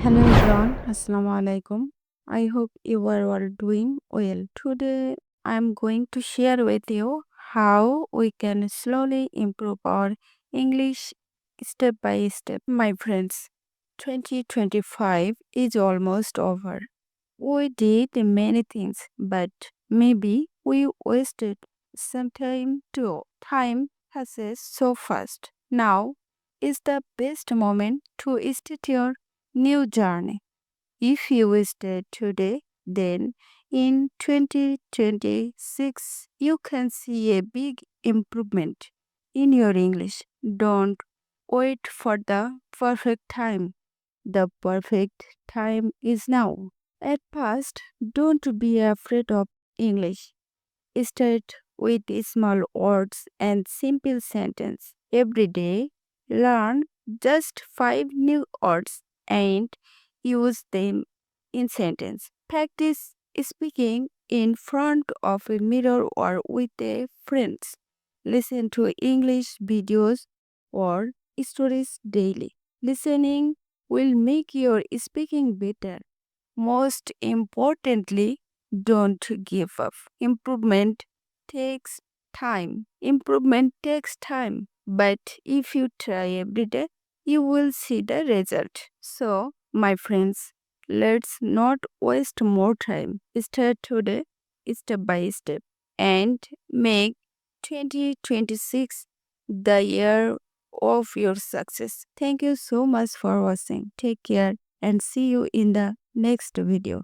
Hello everyone, Assalamu alaikum. I hope you are all doing well. Today I'm going to share with you how we can slowly improve our English step by step. My friends, 2025 is almost over. We did many things, but maybe we wasted some time too. Time passes so fast. Now is the best moment to start your new journey. If you start today, then in 2026 you can see a big improvement in your English. Don't wait for the perfect time. The perfect time is now. At first, don't be afraid of English. Start with small words and simple sentence. Every day, learn just 5 new words and use them in sentence. Practice speaking in front of a mirror or with a friends. Listen to English videos or stories daily. Listening will make your speaking better. Most importantly, don't give up. Improvement takes time. Improvement takes time. But if you try every day, you will see the result. So, my friends, let's not waste more time. Start today, step by step, and make 2026 the year of your success. Thank you so much for watching. Take care and see you in the next video.